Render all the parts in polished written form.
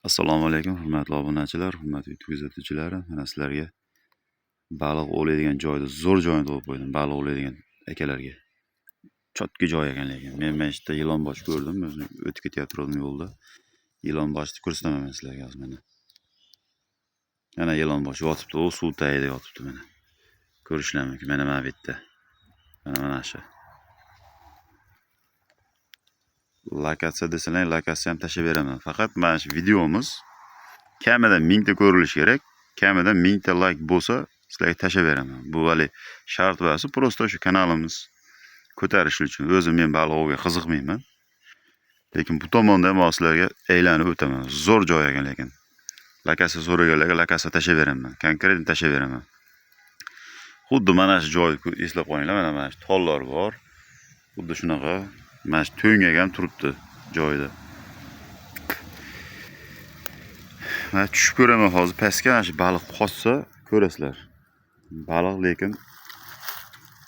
Assalomu alaykum, hurmatli obunachilar, hurmatli YouTube kuzatuvchilari. Mana sizlarga baliq ovlaydigan joyda zo'r joyini topib qo'ydim. Baliq ovlaydigan akalarga. Chotki joy ekan lekin. Men mana shu yerda yilonbosh ko'rdim, o'zim o'tib ketayotgandim yo'lda. Yilonboshni ko'rsataman men sizlarga hozir mana. Mana yilonbosh yotibdi, u suv tagida yotibdi mana. Ko'rishlar mumkin. Mana bu yerda. Mana shu. Lokatsiya desalar, lokatsiya ham tashib beraman. Faqat mana shu videomiz kamida 1000 ta ko'rilishi kerak. Kamida 1000 ta like bo'lsa, sizlarga tashab beraman. Bu hali shart emas, prosta shu kanalimiz ko'tarish uchun. O'zim men baliq ovga qiziqmayman. Lekin bu tomonda ham sizlarga aylanib o'taman. Zo'r joy ekan lekin. Lokatsiya so'raganlarga lokatsiya tashab beraman. Konkret tashab beraman. Xuddi mana shu joyni eslab qo'yinglar, mana shu tollar bor. Xuddi shunaqa mana shu to'ngak ham turibdi joyida. Men tushib ko'raman hozir pastga, mana shu baliq qochsa ko'rasizlar. Baliq lekin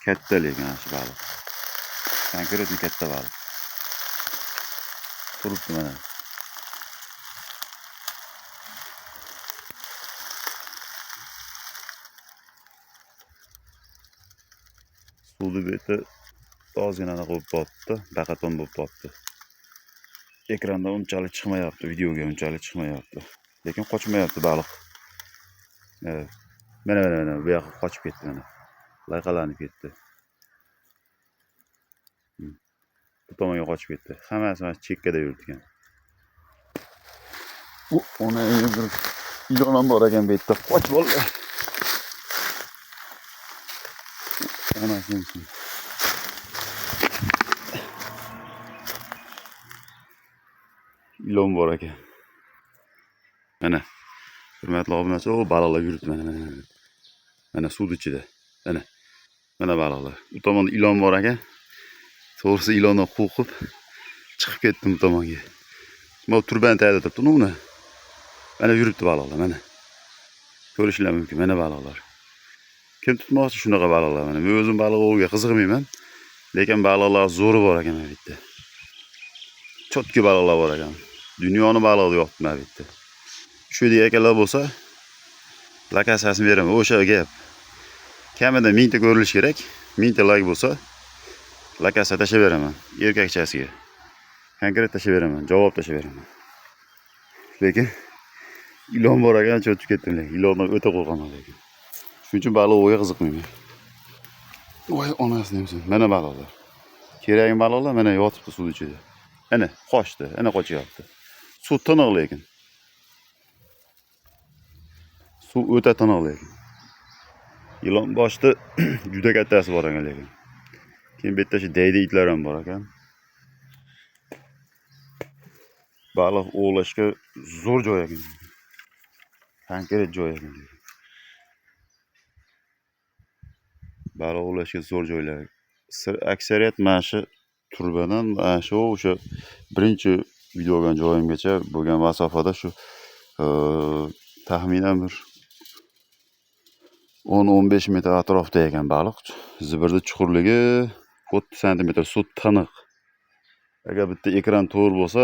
katta lekin mana shu baliq. Konkretni katta baliq. Turibdi mana. Suvni beti ozgina qo'yib botdi, baqaton bo'lib botdi. Ekranda unchalik chiqmayapti, videoga unchalik chiqmayapti. Lekin qochmayapti baliq. Mana bu yoqqa qochib ketdi mana. Layqalanib ketdi. Bu tomonga qochib ketdi. Hammasi mana chekkada yuribdi. Ona bir ilon ham bor ekan bu yerda. Qoch bola. Onasi. Ilon bor ekan. Mana. Hurmatli obunachilar, o baliqlar yuribdi mana. Mana suv ichida. Mana baliqlar. Bu tomonda ilon bor ekan. To'g'risi ilondan qo'rqib chiqib ketdim bu tomonga. Mana turban tagida turibdi, uni. Mana yuribdi baliqlar, mana. Ko'rishlar mumkin, mana baliqlar. Kim tutmoqchi shunaqa baliqlar mana. Men o'zim baliq ovga qiziqmayman. Lekin baliqlar zo'ri bor ekan mana bu yerda. Chotki baliqlar bor ekan. Dunyoning balig'i yo'qdi mana bu yerda. Shu yerda akalar bo'lsa, lokatsiyasini beraman. O'sha gap. Kamida 1000 ta ko'rilish kerak. 1000 ta like bo'lsa, lokatsiya tashab beraman. Erkakchasiga. Konkret tashab beraman, javob tashab beraman. Lekin ilon bor ekan, cho'chib ketdim lekin. Ilondan o'ta qo'rqaman lekin. Shuning uchun baliq ovga qiziqmayman. Voy onasi nimsin? Mana baliqlar. Kerakli baliqlar mana yotibdi suv ichida. Ana qochdi, ana qochyapti. Suv tiniq lekin. Suv o'ta tiniq lekin. Ilon boshda juda kattasi bor ekan lekin. Keyin bu yerda shu daydi itlar ham bor ekan. Baliq ovlashga zo'r joy ekan. Konkret joy ekan. Baliq ovlashga zo'r joylar. Aksariyat mana shu turbadan, mana shu o'sha birinchi video olgan joyimgacha bo'lgan masofada shu taxminan bir 10-15 metr atrofda ekan baliq. Zibirda chuqurligi 30 cm, suv tiniq. Agar bitta ekran to'g'ri bo'lsa,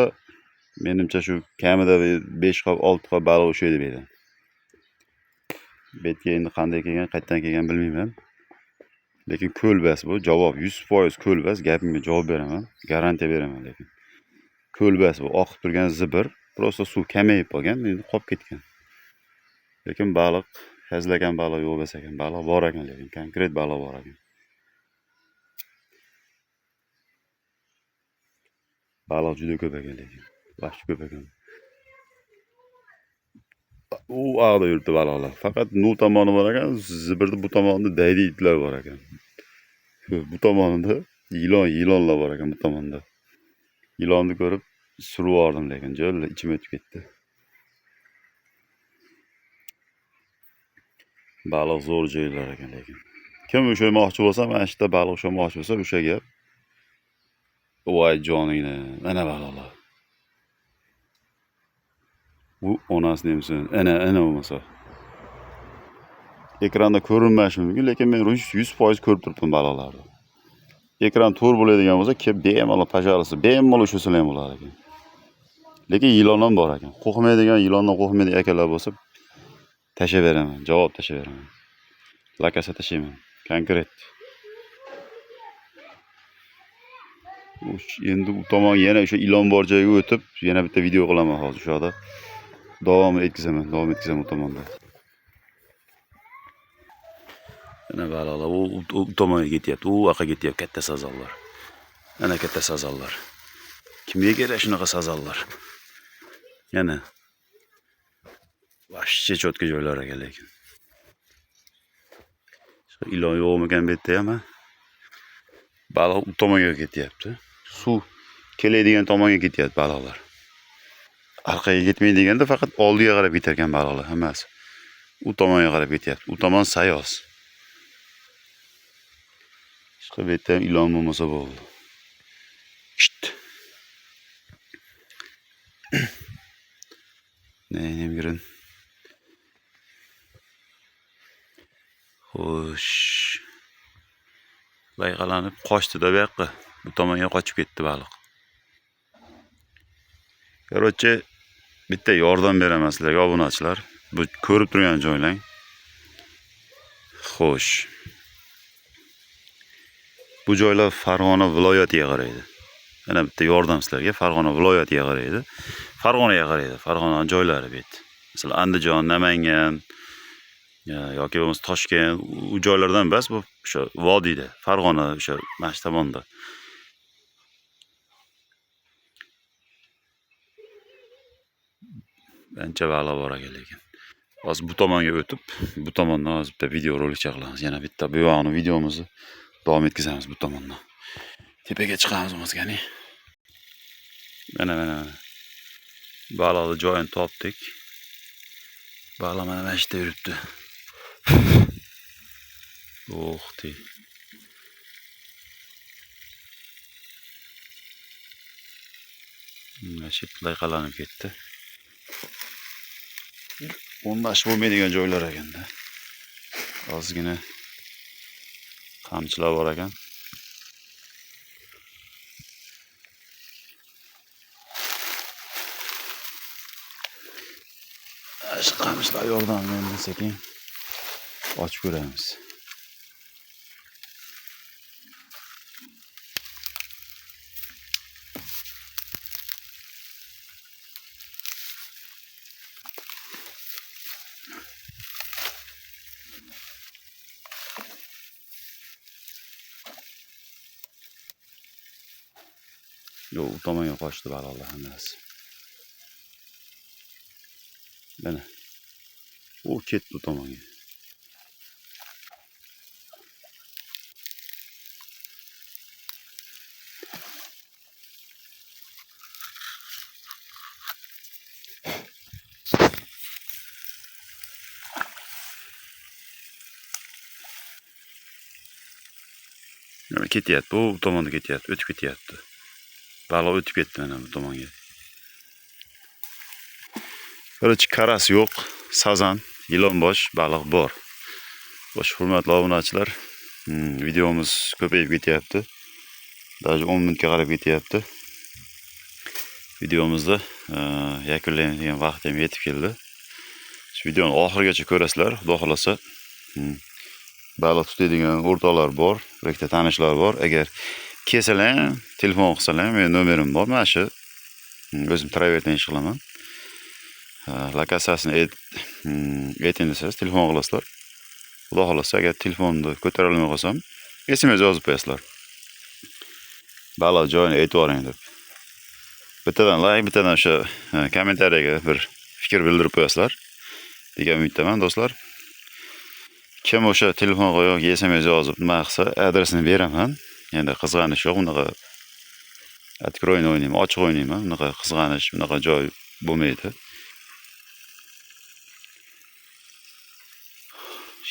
menimcha shu kamida 5 qop, 6 qop baliq ushlaydi bu yerda. Betga endi qanday kelgan, qayerdan kelgan bilmayman. Lekin ko'lbas bu, javob 100% ko'lbas, gapimga javob beraman, garantiya beraman lekin. Ko'lbas bu, oqib turgan zibir, prosta suv kamayib qolgan, endi qolib ketgan. Lekin baliq, hazlagan baliq yo'q bo'lsa ekan, baliq bor ekan lekin, konkret baliq bor ekan. Baliq juda ko'p ekan lekin, vahshiy ko'p ekan. U og'da yuribdi baliqlar. Faqat nu tomoni bor ekan, zibirni bu tomonida daydi itlar bor ekan. Bu tomonida yilonlar bor ekan bu tomonda. Yilonni ko'rib surib oldim lekin, jo'lla ichim o'tib ketdi. Baliq zo'r joylar ekan lekin. Kim ushlamoqchi bo'lsa, mana shu yerda baliq ushlamoqchi bo'lsa, o'sha gap. Voy joningni, mana baliqlar. Bu onasi nimsin? Ana bo'lmasa. Ekranda ko'rinmashi mumkin, lekin men 100% ko'rib turibdim baliqlarni. Ekran to'g'ri bo'ladigan bo'lsa, kelib bemalol, пожалуйста, bemalol ushlasam ham bo'lar ekan. Lekin ilon ham bor ekan. Qo'rqmaydigan, ilondan qo'rqmaydigan akalar bo'lsa, tashlab beraman, javob tashlab beraman. Lakasa tashlayman. Konkret. Endi u tomon yana o'sha ilon bor joyga o'tib, yana bitta video qilaman hozir shu yoqda. Davom etkazaman u tomonda. Ana balolar, u tomonga ketyapti. U yoqqa ketyapti katta sazonlar. Ana katta sazonlar. Kimga kerak shunaqa sazonlar? Yana vashcha cho'tka joylar ekan lekin. Shu ilon yo'qmikan bu yerda ham? Baliq u tomonga ketyapti. Suv keladigan tomonga ketyapti baliqlar. Orqaga ketmaydiganda faqat oldiga qarab ketar ekan baliqlar hammasi. U tomonga qarab ketyapti. U tomon sayoz. Shu yerda ham ilon bo'lmasa bo'ldi. Şşt. Neyim girin. Xo'sh. Bayqalanib qochdi-da bu yoqqa. Bu tomonga qochib ketdi baliq. Короче, bitta yordam beraman sizlarga obunachilar. Bu ko'rib turgan joylang. Xo'sh. Bu joylar Farg'ona viloyatiga qaraydi. Mana bitta yordam sizlarga Farg'ona viloyatiga qaraydi. Farg'onaga qaraydi. Farg'ona joylari bu. Masalan, Andijon, Namangan yoki bo'lmasa Toshkent, u joylardan emas, bu o'sha vodiyda, Farg'ona o'sha mana tomonda. Ancha balo bor ekan lekin. Hozir bu tomonga o'tib, bu tomondan hozir bitta video rolik chaqlamiz. Yana bitta bu yoqni videomizni davom etkazamiz bu tomondan. Tepaga chiqamiz o'zgani. Mana. Baloqni joyini topdik. Balo mana shu yerda yuribdi. O'xti. Mana shu layqalanib ketdi. O'ndash bo'lmaydigan joylar ekanda. Ozgina qamchilar bor ekan. Shu qamchilar yordamida sekin ochib ko'ramiz. Yo'q, u tomonga qochdi baloqlar hammasi. Mana. U ketdi u tomonga. Mana ketyapti, bu tomonga ketyapti, o'tib ketyapti. Balo o'tib ketdi mana bu tomonga. Короче, karas yo'q, sazan, yilonbosh baliq bor. Xo'sh, hurmatli obunachilar, videomiz ko'payib ketyapti. Даже 10 minutga qarab ketyapti. Videomizda yakunlanadigan vaqt ham yetib keldi. Shu videoni oxirigacha ko'rasizlar, xudo xolasa. Baliq tutadigan o'rtoqlar bor, bir ikkita tanishlar bor. Agar kelsalar, telefon qilsalar, men nomerim bor. Mana shu o'zim traverdan ish qilaman. Lakasasini ayting desangiz, telefon qilasizlar. Xudo xolasa, agar telefonni ko'tara olmay qolsam, SMS yozib qo'yasizlar. Baliq joyini aytib yuboring deb. Bittadan like, bittadan o'sha kommentariyaga bir fikr bildirib qo'yasizlar degan umiddaman do'stlar. Kim o'sha telefon qo'yib, SMS yozib nima qilsa, adresini beraman. Endi qizg'anish yo'q, bunaqa откройni o'ynayman, ochiq o'ynayman. Bunaqa qizg'anish, bunaqa joy bo'lmaydi.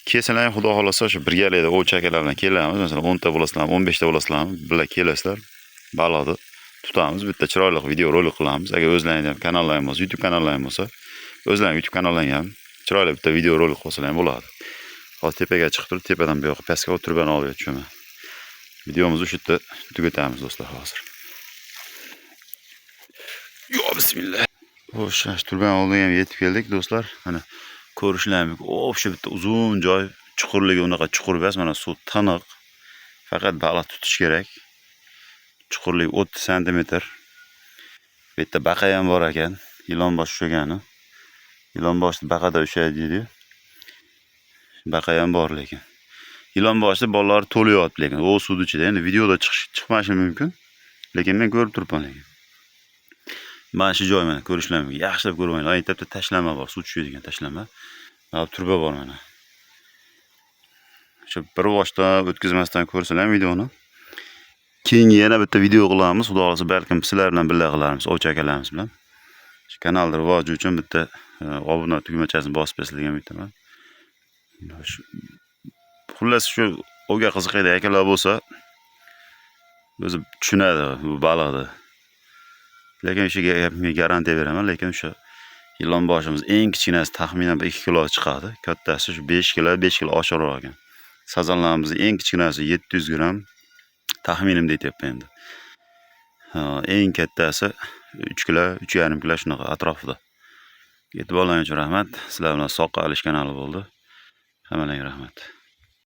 Kelsalar, xudo xolasa shu birgalikda o'chakalar bilan kelamiz. Masalan, 10 ta bo'lasizlarmi, 15 ta bo'lasizlarmi, birga kelasizlar. Baliqni tutamiz, bitta chiroyli video rolik qilamiz. Agar o'zlaringizning ham kanallaringiz bo'lsa, YouTube kanallaringiz bo'lsa, o'zlaring YouTube kanallaringga ham chiroyli bitta video rolik qilsalar ham bo'ladi. Hozir tepaga chiqib turib, tepadan bu yoqqa pastga o'tirgan olib tushaman. Videomizni shu yerda tugatamiz do'stlar hozir. Yo bismillah. Xo'sh, turban oldiga ham yetib keldik do'stlar. Mana ko'rishlarmi? O'sha bitta uzun joy, chuqurligi unaqa chuqur emas, mana suv tiniq. Faqat baliq tutish kerak. Chuqurligi 30 sm. Bu yerda baqa ham bor ekan. Ilon bosh ushagani. Ilon boshni baqada ushaydi deydi. Baqa ham bor lekin. Ilon boshda bolalar to'layapti lekin o suvni ichida. Endi videoda chiqmashi mumkin. Lekin men ko'rib turibman lekin. Mana shu joy mana ko'rishlarmi? Yaxshilab ko'rmanglar. Aytabda tashlama bor, suv tushadigan tashlama. Mana turba bor mana. Shu bir boshdan o'tkazmasdan ko'rsalar videoni. Keyingi yana bitta video qilamiz. Xudo xolasa balkim sizlar bilan birga qilamiz, ovchi akalarimiz bilan. Shu kanalda rivoji uchun bitta obuna tugmachasini bosib bersangiz aytaman. Xullas shu o'ga qiziqaydi akalar bo'lsa, o'zi tushunadi bu baliqni. Lekin o'sha gapga garantiya beraman, lekin o'sha ilon boshimiz eng kichkinasi taxminan 2 kilo chiqadi. Kattasi shu 5 kilo oshiqroq ekan. Sazanlarimiz eng kichkinasi 700 gram. Taxminimda aytyapman endi. Eng kattasi 3 kilo, 3,5 kilo shunaqa atrofida. E'tiborlaringiz uchun rahmat. Sizlar bilan Soqqa Alish kanali bo'ldi. Hammalarga rahmat.